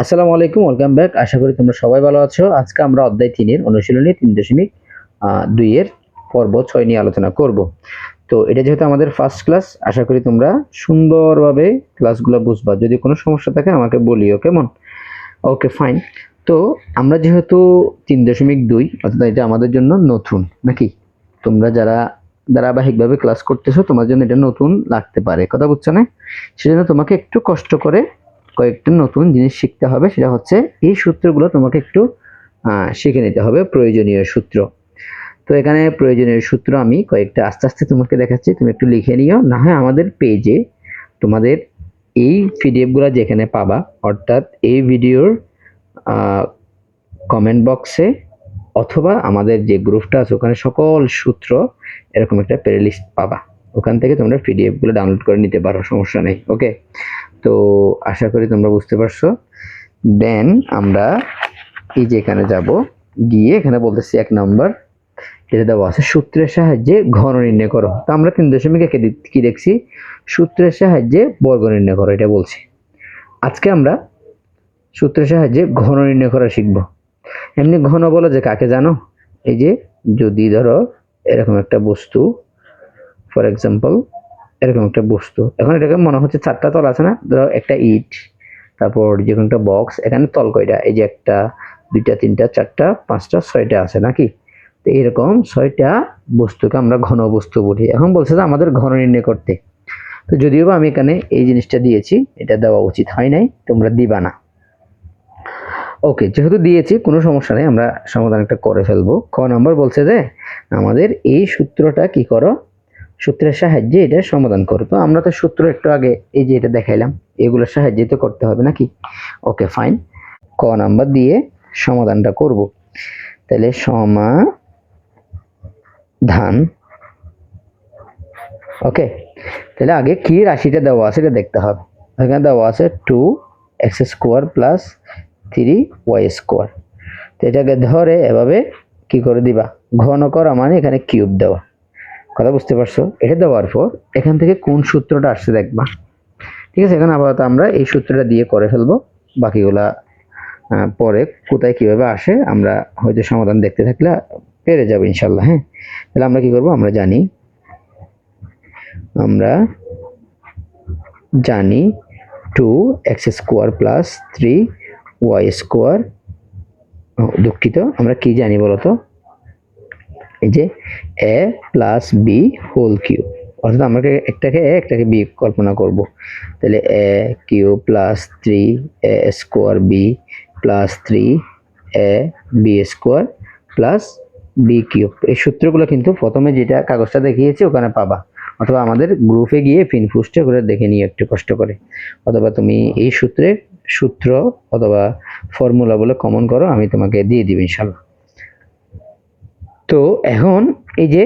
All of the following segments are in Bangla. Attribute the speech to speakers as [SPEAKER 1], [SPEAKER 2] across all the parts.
[SPEAKER 1] আসসালামু আলাইকুম, ওয়েলকাম ব্যাক। আশা করি তোমরা সবাই ভালো আছো। আজকে আমরা অধ্যায় 3 এর অনুশীলনী 3.2 এর পর্ব 6 নিয়ে আলোচনা করব। তো এটা যেহেতু আমাদের ফার্স্ট ক্লাস, আশা করি তোমরা সুন্দরভাবে ক্লাসগুলো বুঝবা। যদি কোনো সমস্যা থাকে আমাকে বলিও, কেমন? ওকে, ফাইন। তো আমরা যেহেতু 3.2 অর্থাৎ এটা আমাদের জন্য নতুন, নাকি? তোমরা যারা ধারাবাহিকভাবে ক্লাস করতেছো তোমার জন্য এটা নতুন লাগতে পারে, কথা বুঝছো না? সেজন্য তোমাকে একটু কষ্ট করে কয়েকটা নতুন জিনিস শিখতে হবে। সেটা হচ্ছে এই সূত্রগুলো তোমাকে একটু শিখে নিতে হবে, প্রয়োজনীয় সূত্র। তো এখানে প্রয়োজনীয় সূত্র আমি কয়েকটা আস্তে আস্তে তোমাকে দেখাচ্ছি, তুমি একটু লিখে নিও। না হয় আমাদের পেজে তোমাদের এই পিডিএফগুলো যেখানে পাবা, অর্থাৎ এই ভিডিওর কমেন্ট বক্সে অথবা আমাদের যে গ্রুপটা আছে ওখানে সকল সূত্র এরকম একটা প্লেলিস্ট পাবা। ওখান থেকে তোমরা পিডিএফগুলো ডাউনলোড করে নিতে পারো, সমস্যা নেই। ওকে, তো আশা করি তোমরা বুঝতে পারছো। দেন আমরা এই যে এখানে যাব, গিয়ে এখানে বলতেছি 1 নম্বর যেটা দেওয়া আছে, সূত্রের সাহায্যে ঘন নির্ণয় করো। তো আমরা 3.1 কি দেখছি? সূত্রের সাহায্যে বর্গ নির্ণয় করো, এটা বলছি। আজকে আমরা সূত্রের সাহায্যে ঘন নির্ণয় করা শিখব। এমনি ঘন বলো যে কাকে জানো? এই যে যদি ধরো এরকম একটা বস্তু, ফর এক্সাম্পল এরকম একটা বস্তু, এখন এটাকে মনে হচ্ছে 4টা তল আছে না? ধরো একটা ইট, তারপর যে কোনো একটা বক্স, এখানে তল কয়টা? এই যে 1টা 2টা 3টা 4টা 5টা 6টা আছে নাকি? তো এরকম 6টা বস্তুকে আমরা ঘন বস্তু বলি। এখন বলছে যে আমাদের ঘন নির্ণয় করতে। তো যদিও বা আমি এখানে এই জিনিসটা দিয়েছি, এটা দেওয়া উচিত হয় নাই, তোমরা দিবা না। ওকে, যেহেতু দিয়েছি কোনো সমস্যা নেই, আমরা সমাধানটা করে ফেলবো। ক নাম্বার বলছে যে আমাদের এই সূত্রটা কি করো, সূত্রের সাহায্যে এটা সমাধান করো। তো আমরা তো সূত্র একটু আগে এই যে এটা দেখাইলাম, এগুলোর সাহায্যে তো করতে হবে নাকি? ওকে, ফাইন। ক নাম্বার দিয়ে সমাধানটা করব। তাহলে সমাধান। ওকে, তাহলে আগে কি রাশিটা দেওয়া আছে এটা দেখতে হবে। এখানে দেওয়া আছে 2x² প্লাস 3y²। তো এটাকে ধরে এভাবে কি করে দিবা? ঘন করা মানে এখানে কিউব দেওয়া, কথা বুঝতে পারছো? এটা দেওয়ার পর এখান থেকে কোন সূত্রটা আসছে দেখবা। ঠিক আছে, এখন আপাতত আমরা এই সূত্রটা দিয়ে করে ফেলবো। বাকিগুলা পরে কোথায় কিভাবে আসে আমরা হয়তো সমাধান দেখতে থাকলে পেরে যাবো ইনশাল্লাহ। হ্যাঁ, তাহলে আমরা কি করব? আমরা জানি 2x² প্লাস 3y²। দুঃখিত, আমরা কি জানি বলতো? এই যে a plus B whole cube, অর্থাৎ আমরা একটাকে a একটাকে b কল্পনা করব। তাহলে a cube plus 3a² b plus 3ab² plus b cube. এই সূত্রগুলো কিন্তু প্রথমে যেটা কাগজটা দেখিয়েছি ওখানে পাবা, অথবা আমাদের গ্রুপে গিয়ে পিনপোস্টে করে দেখে নিয়ে একটু কষ্ট করে, অথবা তুমি এই সূত্র অথবা ফর্মুলা বলে কমন করো, আমি তোমাকে দিয়ে দিব ইনশাল্লাহ। তো এখন এই যে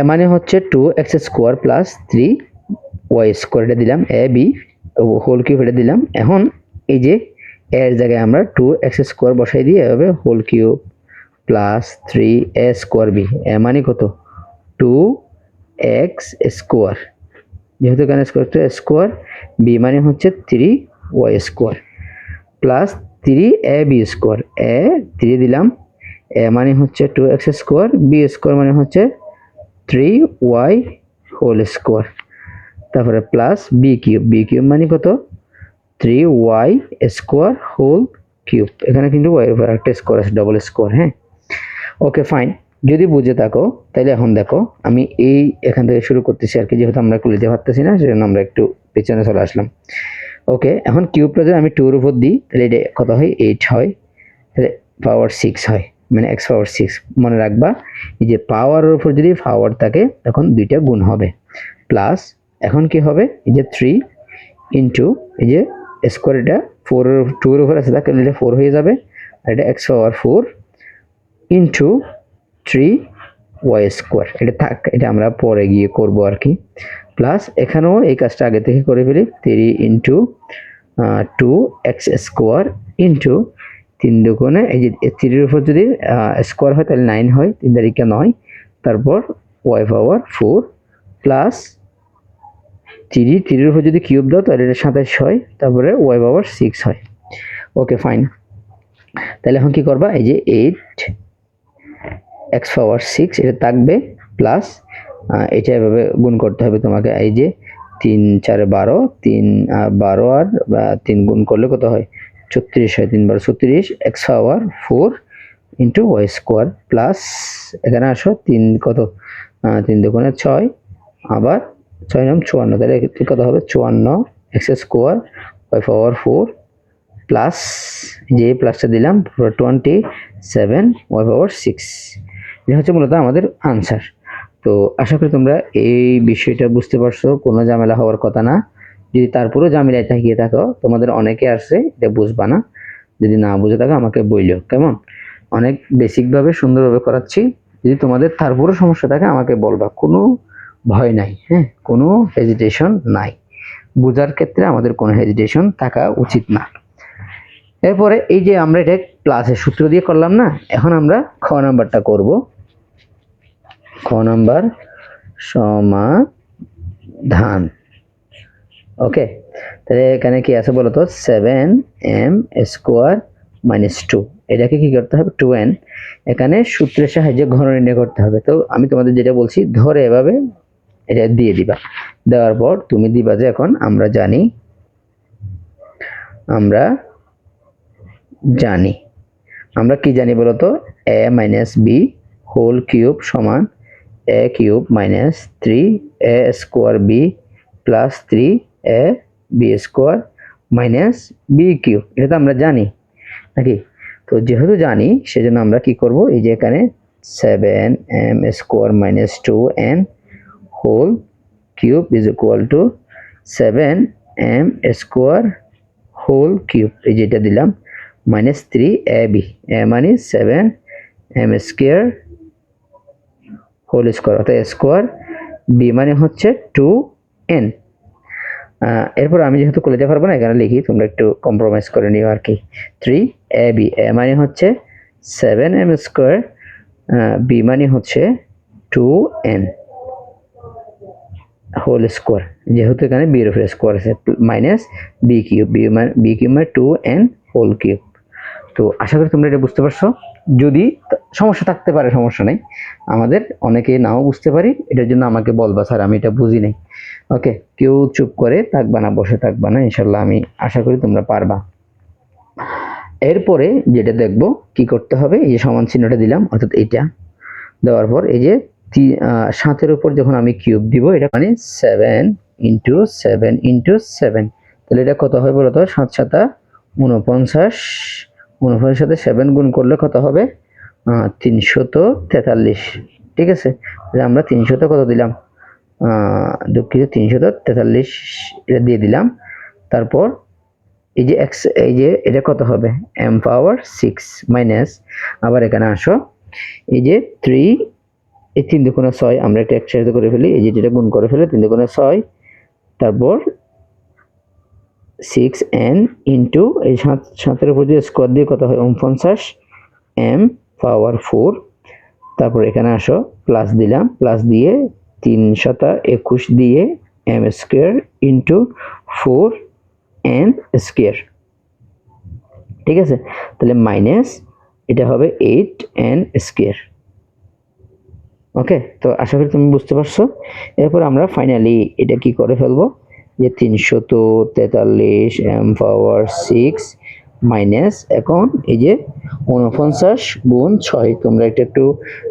[SPEAKER 1] মানে হচ্ছে 2x² প্লাস 3y² এটা দিলাম, a b হোল কিউব এটা দিলাম। এখন এই যে এর জায়গায় আমরা 2x² বসাই দিয়ে এভাবে whole cube plus 3a² b, মানে কত? 2x², যেহেতু এখানে স্কোয়ার b মানে হচ্ছে 3y² প্লাস 3ab², a 3 দিলাম, a মানে হচ্ছে 2x², b² মানে হচ্ছে 3y², তারপরে প্লাস b কিউব মানে কত? 3y² whole cube. এখানে কিন্তু y এর উপর একটা স্কোয়ার আছে, ডবল স্কোয়ার। হ্যাঁ, ওকে, ফাইন। যদি বুঝে থাকো তাহলে এখন দেখো, আমি এই এখান থেকে শুরু করতেছি আর কি, যেহেতু আমরা লিখতে পারতেছি না সেজন্য আমরা একটু পেছনে চলে আসলাম। ওকে, এখন কিউবটা যদি আমি 2 এর উপর দিই তাহলে এটা কত হয়? 8 হয়। তাহলে পাওয়ার 6 হয়, মানে x পাওয়ার 6। মনে রাখবা, এই যে পাওয়ারের উপর যদি পাওয়ার থাকে তখন দুইটা গুণ হবে, প্লাস এখন কি হবে? এই যে 3 ইন্টু এই যে স্কোয়ার, এটা 2 এর উপর আছে তাহলে এটা 4 হয়ে যাবে, আর এটা x পাওয়ার 4 ইন্টু 3y²। এটা থাক, এটা আমরা পরে গিয়ে করব আর কি। প্লাস এখানেও এই কাজটা আগে থেকে করে ফেলি, 3 ইন্টু 2x² ইন্টু 3 দুগুণে এই যে 3 এর উপর যদি স্কোয়ার হয় তাহলে 9 হয়, 3 তারিখে 9, তারপর y পাওয়ার 4 প্লাস 3 এর উপর যদি কিউব দাও তাহলে এটা 27 হয়, তারপরে y পাওয়ার 6 হয়। Okay fine. তাহলে এখন কি করবা, এই যে 8 x পাওয়ার 6 এটা থাকবে প্লাস এটা এভাবে গুণ করতে হবে তোমাকে। এই যে 3 4 12, 3 12 আর 3 গুণ করলে কত হয় 36 হয়, 3 12 36 x পাওয়ার 4 ইন্টু y স্কোয়ার প্লাস এখানে আসো 3 কত 3 দুগুণে 6 আবার 6 নাম 54, তাহলে কত হবে 54 x স্কোয়ার y পাওয়ার 4 প্লাস যে প্লাসটা দিলাম 27 y পাওয়ার 6। এটা হচ্ছে মূলত আমাদের আনসার। তো আশা করি তোমরা এই বিষয়টা বুঝতে পারছো, কোনো ঝামেলা হওয়ার কথা না। যদি তারপরেও ঝামেলায় থাকিয়ে থাকো, তোমাদের অনেকে আসছে এটা বুঝবা না, যদি না বুঝে থাকো আমাকে বইলো, কেমন? অনেক বেসিকভাবে সুন্দরভাবে করাচ্ছি, যদি তোমাদের তারপরেও সমস্যা থাকে আমাকে বলবা, কোনো ভয় নাই, হ্যাঁ, কোনো হেজিটেশন নাই। বোঝার ক্ষেত্রে আমাদের কোনো হেজিটেশন থাকা উচিত না। এরপরে এই যে আমরা এটা প্লাসের সূত্র দিয়ে করলাম না, এখন আমরা খ নাম্বারটা করব। খ নাম্বার সমাধান। ওকে, তাহলে এখানে কি আছে বলতো 7m স্কোয়ার মাইনাস 2, এটাকে কি করতে হবে 2n, এখানে সূত্রের সাহায্যে ঘন নির্ণয় করতে হবে। তো আমি তোমাদের যেটা বলছি ধরে এভাবে এটা দিয়ে দিবা, দেওয়ার পর তুমি দিবা যে এখন আমরা জানি আমরা কি জানি বলতো a minus B whole cube সমান a cube minus 3a square B plus 3a B square minus B cube, এটা তো আমরা জানি নাকি? তো যেহেতু জানি সেজন্য আমরা কি করব, এই যে এখানে 7m square minus 2n whole cube is equal to 7m square whole cube, এই যেটা দিলাম মাইনাস 3ab, a মানে 7m স্কোয়ার হোল স্কোয়ার অর্থাৎ স্কোয়ার, বি মানে হচ্ছে 2n। এরপর আমি যেহেতু করতে পারবো না এখানে লিখি, তোমরা একটু কম্প্রোমাইজ করে নিও আর কি। 3ab, a মানে হচ্ছে 7m স্কোয়ার, বি মানে হচ্ছে 2n হোল স্কোয়ার, যেহেতু এখানে বি এর উপরে স্কোয়ার আছে, minus B cube, B cube মানে 2n হোল কিউব। তো আশা করি তোমরা এটা বুঝতে পারছো। যদি সমস্যা থাকতে পারে সমস্যা নেই, আমাদের অনেকে নাও বুঝতে পারি, এটার জন্য আমাকে বলবা স্যার আমি এটা বুঝি নাই। ওকে, কেউ চুপ করে থাকবা না, বসে থাকবা না, ইনশাল্লাহ আমি আশা করি তোমরা পারবা। এরপরে যেটা দেখবো কি করতে হবে, এই যে সমান চিহ্নটা দিলাম অর্থাৎ এইটা দেওয়ার পর এই যে 7-এর উপর যখন আমি কিউব দিব, এটা মানে 7 ইন্টু 7 ইন্টু 7, তাহলে এটা কত হয় বলতো 7 7 49, 49 সাথে 7 গুণ করলে কত হবে 343। ঠিক আছে, তাহলে আমরা 300 কত দিলাম, দুঃখিত 343 এটা দিয়ে দিলাম। তারপর এই যে x, এই যে এটা কত হবে m পাওয়ার 6 মাইনাস, আবার এখানে আসো এই যে 3, এই 3 দুগুণে 6, আমরা একটা একসাথে করে ফেলি, এই যে যেটা গুণ করে ফেলে 3 দুগুণে 6, তারপর 6n ইন্টু এই 7-এর উপর দিয়ে স্কোয়ার দিয়ে কত হয় 49 m পাওয়ার 4, তারপর এখানে আসো প্লাস দিলাম, প্লাস দিয়ে 3 7 21 দিয়ে m square into 4n square. ঠিক আছে, তাহলে মাইনাস এটা হবে 8n স্কোয়ার। ওকে, তো আশা করি তুমি বুঝতে পারছো। এরপর আমরা ফাইনালি এটা কি করে ফেলবো, যে 343 m পাওয়ার 6 মাইনাস, এখন এই যে 49 গুণ 6, তোমরা এটা একটু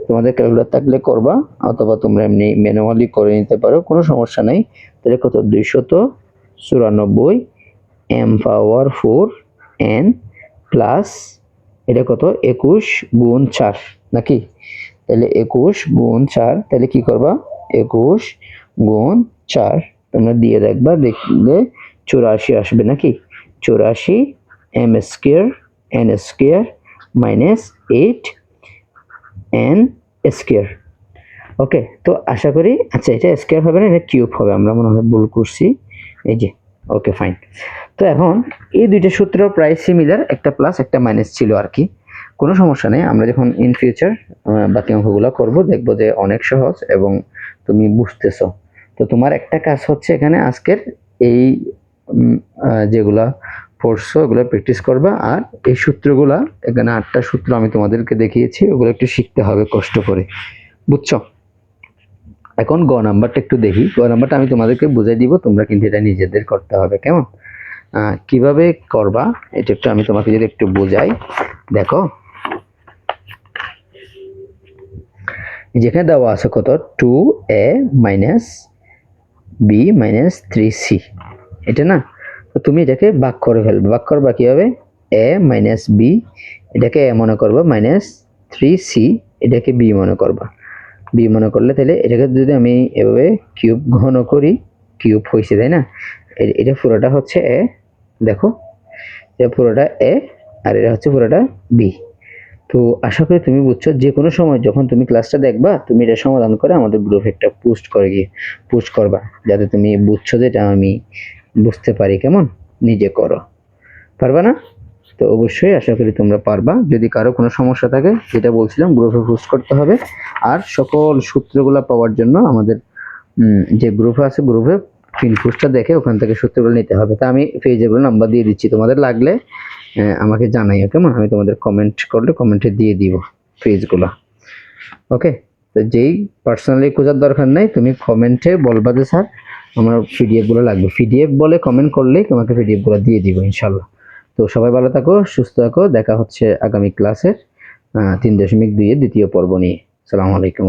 [SPEAKER 1] তোমাদের ক্যালকুলেটর থাকলে করবা, অথবা তোমরা এমনি ম্যানুয়ালি করে নিতে পারো, কোনো সমস্যা নাই। তাহলে কত 294 m পাওয়ার 4 n প্লাস এটা কত 21 গুণ 4 নাকি, তাহলে 21 গুণ 4, তাহলে কি করবা 21 গুণ 4 তোমরা দিয়ে দেখবা, দেখলে 84 আসবে নাকি, 84 m square n square minus 8 n square. Okay, তো আশা করি, আচ্ছা এটা স্কয়ার হবে না, এটা কিউব হবে, আমরা মনে হয় ভুল করছি, এই যে। Okay fine. তো এখন এই দুইটা সূত্র প্রায় সিমিলার, একটা প্লাস একটা মাইনাস ছিল আর কি, কোনো সমস্যা নেই। আমরা যখন ইন ফিউচার বাকি অঙ্কগুলো করব দেখবো যে অনেক সহজ এবং তুমি বুঝতেছো। তো তোমার একটা কাজ হচ্ছে এখানে আজকের এই যেগুলা পড়ছো ওগুলো প্র্যাকটিস করবা। আর এই সূত্রগুলা, এখানে 8টা সূত্র আমি তোমাদেরকে দেখিয়েছি, ওগুলো একটু শিখতে হবে কষ্ট করে, বুঝছো? এখন গ নাম্বারটা একটু দেখি। গ নাম্বারটা আমি তোমাদেরকে বুঝাই দিব, তোমরা কিন্তু এটা নিজেদের করতে হবে, কেমন? কিভাবে করবা এটা একটু আমি তোমাকে যদি একটু বোঝাই। দেখো যেখানে দেওয়া আছে কত, 2a minus b minus 3c, এটা না? তো তুমি এটাকে ভাগ করে ফেলবে। ভাগ করবা কিভাবে? a মাইনাস b, এটাকে a মনে করবা, মাইনাস 3c, এটাকে b মনে করবা। b মনে করলে তাহলে এটাকে যদি আমি এভাবে কিউব ঘন করি, কিউব হয়েছে, তাই না? এটা পুরোটা হচ্ছে a, দেখো এটা পুরোটা a, আর এটা হচ্ছে পুরোটা b। তো আশা করি তুমি বুঝছো। যে কোনো সময় যখন তুমি ক্লাসটা দেখবা, তুমি এটা সমাধান করে আমাদের গ্রুপে একটা পোস্ট করবা, যাতে তুমি বুঝছো যে এটা আমি বুঝতে পারি, কেমন? নিজে করো, পারবা না? তো অবশ্যই আশা করি তোমরা পারবা। যদি কারো কোনো সমস্যা থাকে, যেটা বলছিলাম, গ্রুপে পোস্ট করতে হবে। আর সকল সূত্রগুলো পাওয়ার জন্য আমাদের যে গ্রুপ আছে, গ্রুপে পিন পোস্টটা দেখে ওখান থেকে সূত্রগুলো নিতে হবে। তা আমি পেজের নাম্বার দিয়ে দিচ্ছি, তোমাদের লাগলে আমাকে জানাইও, কেমন? আমি তোমাদের কমেন্ট করলে কমেন্টে দিয়ে দিব পেজগুলো, ওকে? তো যেই পার্সোনালি খোঁজার দরকার নাই, তুমি কমেন্টে বলবা যে স্যার আমার পিডিএফগুলো লাগবে, পিডিএফ বলে কমেন্ট করলেই তোমাকে পিডিএফগুলো দিয়ে দিব ইনশাল্লাহ। তো সবাই ভালো থাকো, সুস্থ থাকো, দেখা হচ্ছে আগামী ক্লাসের 3.2 এর দ্বিতীয় পর্ব নিয়ে। আসসালামু আলাইকুম।